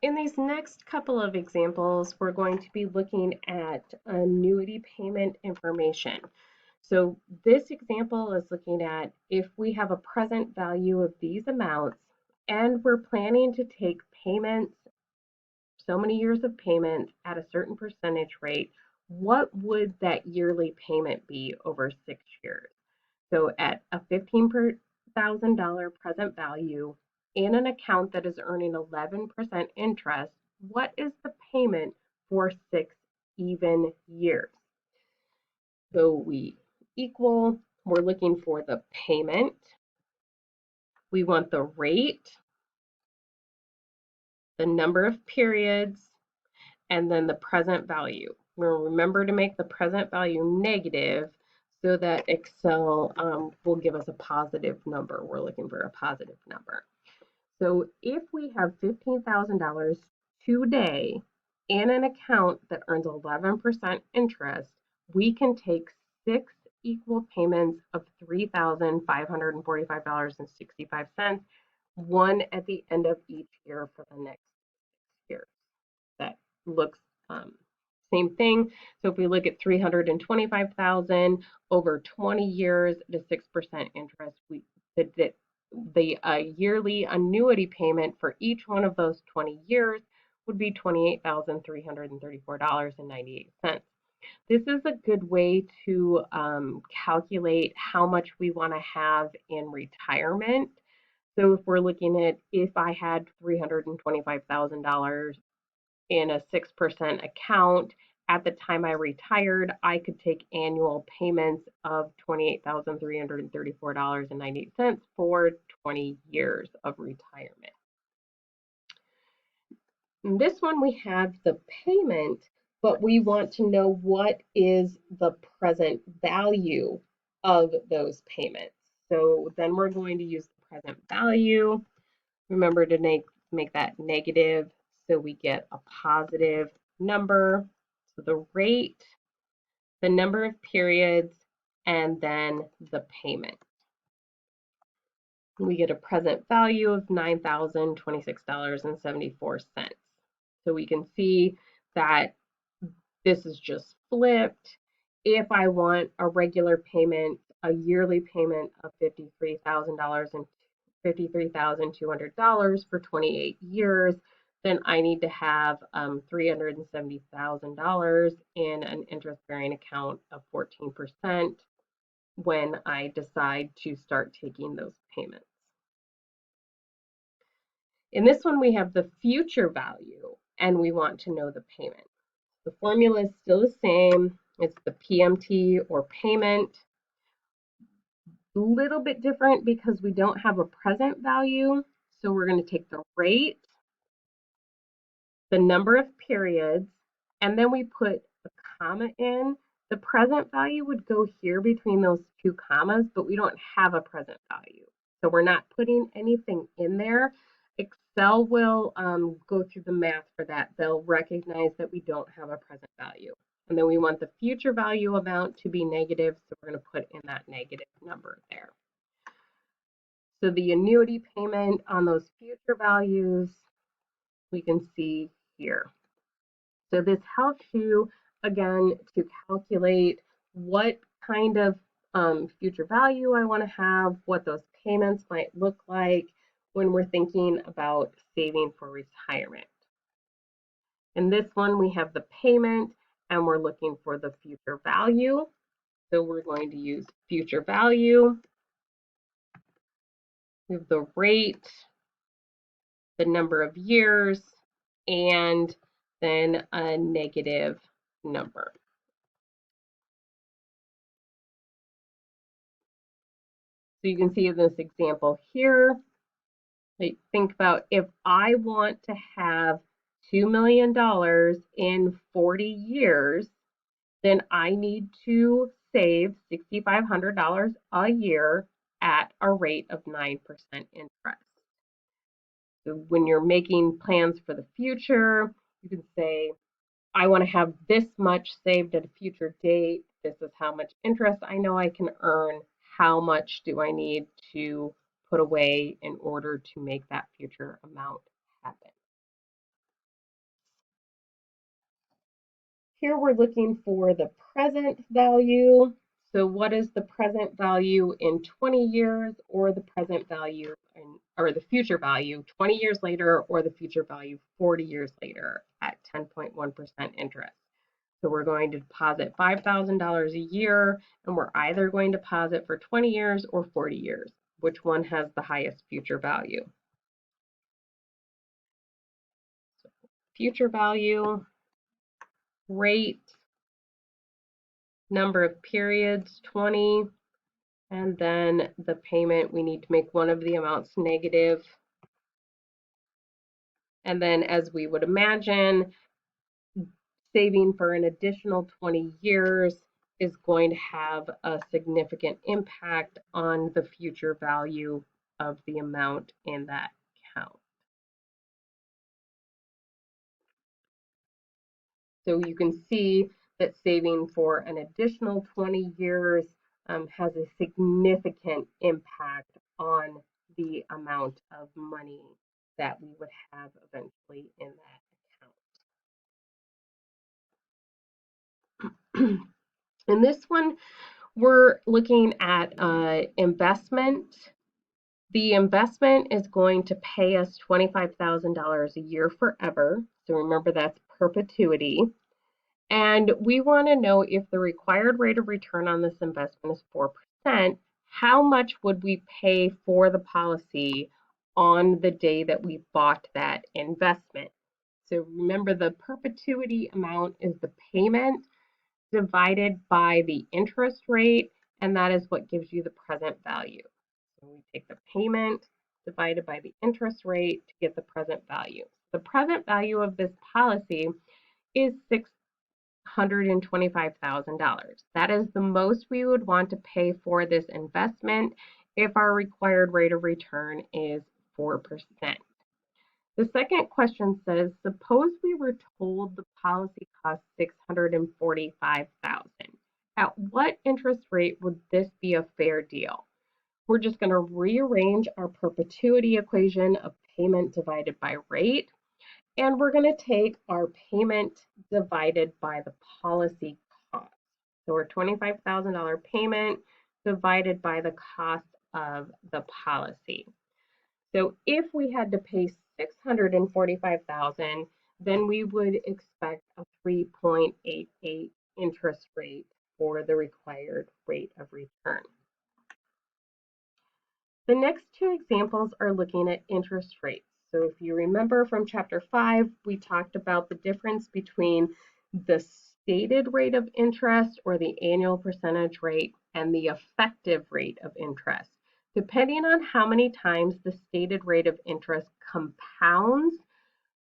In these next couple of examples, we're going to be looking at annuity payment information. So this example is looking at if we have a present value of these amounts and we're planning to take payments, so many years of payments at a certain percentage rate, what would that yearly payment be over 6 years? So at a $15,000 present value in an account that is earning 11% interest, what is the payment for 6 even years? So we're looking for the payment. We want the rate, the number of periods, and then the present value. Remember to make the present value negative so that Excel will give us a positive number. We're looking for a positive number. So if we have $15,000 today in an account that earns 11% interest, we can take 6 equal payments of $3,545.65, one at the end of each year for the next 6 years. That looks same thing. So if we look at 325,000 over 20 years at a 6% interest, the yearly annuity payment for each one of those 20 years would be $28,334.98. This is a good way to calculate how much we want to have in retirement. So if we're looking at if I had $325,000 in a 6% account, at the time I retired, I could take annual payments of $28,334.98 for 20 years of retirement. In this one, we have the payment, but we want to know what is the present value of those payments. So then we're going to use the present value. Remember to make that negative so we get a positive number. So the rate, the number of periods, and then the payment. We get a present value of $9,026.74. So we can see that this is just flipped. If I want a regular payment, a yearly payment of $53,200 for 28 years, then I need to have $370,000 in an interest-bearing account of 14% when I decide to start taking those payments. In this one, we have the future value, and we want to know the payment. The formula is still the same. It's the PMT or payment. A little bit different because we don't have a present value. So we're going to take the rate, the number of periods, and then we put a comma in. The present value would go here between those two commas, but we don't have a present value. So we're not putting anything in there. Excel will go through the math for that. They'll recognize that we don't have a present value. And then we want the future value amount to be negative, so we're going to put in that negative number there. So the annuity payment on those future values, we can see here. So this helps you, again, to calculate what kind of future value I want to have, what those payments might look like when we're thinking about saving for retirement. In this one, we have the payment, and we're looking for the future value. So we're going to use future value. We have the rate, the number of years, and then a negative number. So you can see in this example here, like think about if I want to have $2 million in 40 years, then I need to save $6,500 a year at a rate of 9% interest. So when you're making plans for the future, you can say, I want to have this much saved at a future date. This is how much interest I know I can earn. How much do I need to put away in order to make that future amount happen? Here we're looking for the present value. So what is the present value in 20 years, or the present value or the future value 20 years later, or the future value 40 years later at 10.1% interest. So we're going to deposit $5,000 a year, and we're either going to deposit for 20 years or 40 years. Which one has the highest future value? So future value, rate, number of periods, 20, and then the payment, we need to make one of the amounts negative. And then, as we would imagine, saving for an additional 20 years is going to have a significant impact on the future value of the amount in that account. So you can see that saving for an additional 20 years has a significant impact on the amount of money that we would have eventually in that account. In this one, we're looking at investment. The investment is going to pay us $25,000 a year forever. So remember, that's perpetuity. And we want to know if the required rate of return on this investment is 4%, how much would we pay for the policy on the day that we bought that investment? So remember, the perpetuity amount is the payment divided by the interest rate, and that is what gives you the present value. So we take the payment divided by the interest rate to get the present value. The present value of this policy is $625,000. That is the most we would want to pay for this investment if our required rate of return is 4%. The second question says, suppose we were told the policy costs $645,000. At what interest rate would this be a fair deal? We're just going to rearrange our perpetuity equation of payment divided by rate, and we're going to take our payment divided by the policy cost. So our $25,000 payment divided by the cost of the policy. So if we had to pay $645,000, then we would expect a 3.88 interest rate for the required rate of return. The next two examples are looking at interest rates. So if you remember from chapter 5, we talked about the difference between the stated rate of interest, or the annual percentage rate, and the effective rate of interest. Depending on how many times the stated rate of interest compounds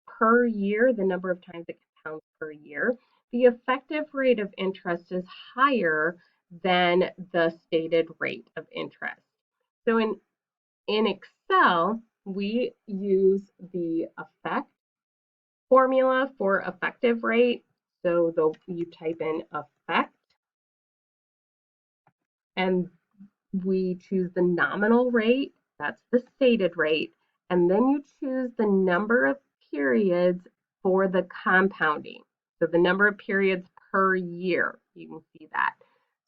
per year, the number of times it compounds per year, the effective rate of interest is higher than the stated rate of interest. So in Excel, we use the effect formula for effective rate. So you type in effect, and we choose the nominal rate, that's the stated rate, and then you choose the number of periods for the compounding. So the number of periods per year, you can see that.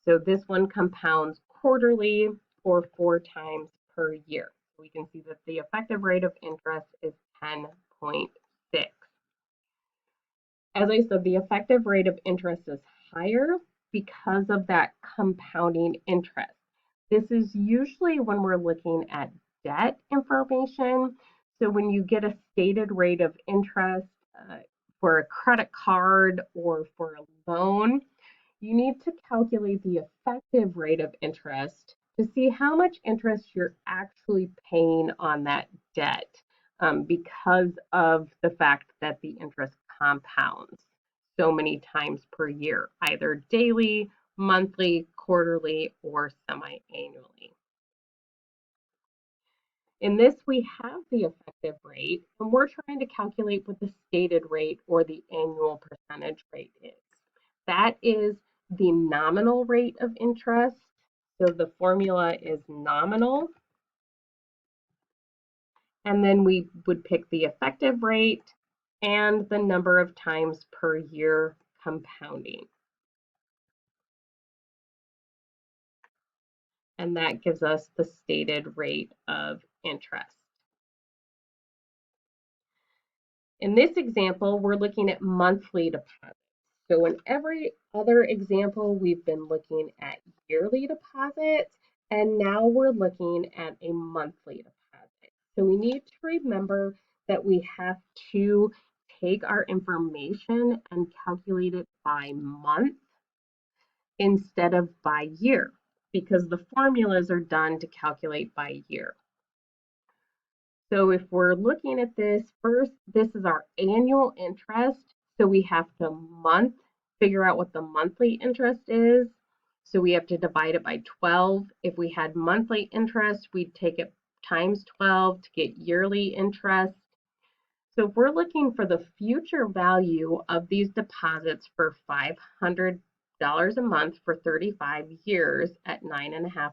So this one compounds quarterly, or 4 times per year. We can see that the effective rate of interest is 10.6. As I said, the effective rate of interest is higher because of that compounding interest. This is usually when we're looking at debt information. So when you get a stated rate of interest for a credit card or for a loan, you need to calculate the effective rate of interest to see how much interest you're actually paying on that debt, because of the fact that the interest compounds so many times per year, either daily, monthly, quarterly, or semi-annually. In this, we have the effective rate, and we're trying to calculate what the stated rate or the annual percentage rate is. That is the nominal rate of interest. So the formula is nominal. And then we would pick the effective rate and the number of times per year compounding. And that gives us the stated rate of interest. In this example, we're looking at monthly deposits. So in every other example, we've been looking at yearly deposits, and now we're looking at a monthly deposit. So we need to remember that we have to take our information and calculate it by month instead of by year, because the formulas are done to calculate by year. So if we're looking at this first, this is our annual interest. So we have to figure out what the monthly interest is. So we have to divide it by 12. If we had monthly interest, we'd take it times 12 to get yearly interest. So if we're looking for the future value of these deposits for $500 a month for 35 years at 9.5%,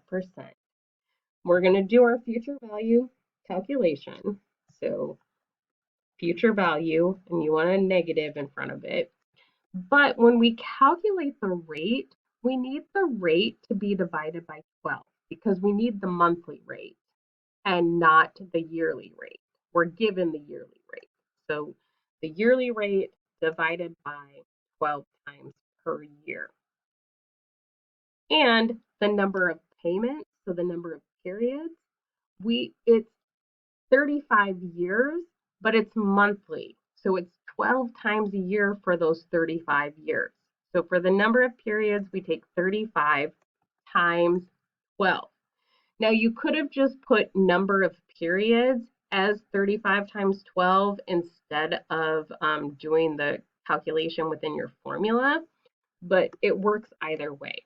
we're going to do our future value calculation. So future value, and you want a negative in front of it. But when we calculate the rate, we need the rate to be divided by 12 because we need the monthly rate and not the yearly rate. We're given the yearly rate. So the yearly rate divided by 12 times per year. And the number of payments, so the number of periods, it's 35 years, but it's monthly. So it's 12 times a year for those 35 years. So for the number of periods, we take 35 times 12. Now you could have just put number of periods as 35 times 12 instead of doing the calculation within your formula, but it works either way.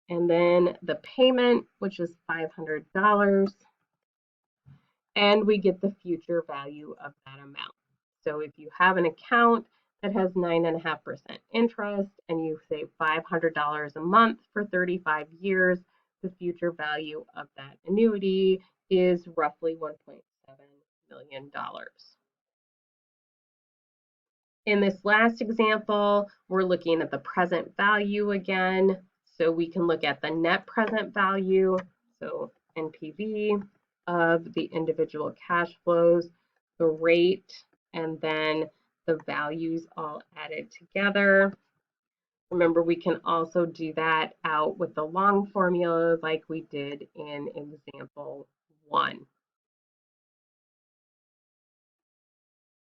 And then the payment, which is $500, and we get the future value of that amount. So if you have an account that has 9.5% interest and you save $500 a month for 35 years, the future value of that annuity is roughly $1.7 million. In this last example, we're looking at the present value again. So we can look at the net present value, so NPV, of the individual cash flows, the rate, and then the values all added together. Remember, we can also do that out with the long formula like we did in example 1.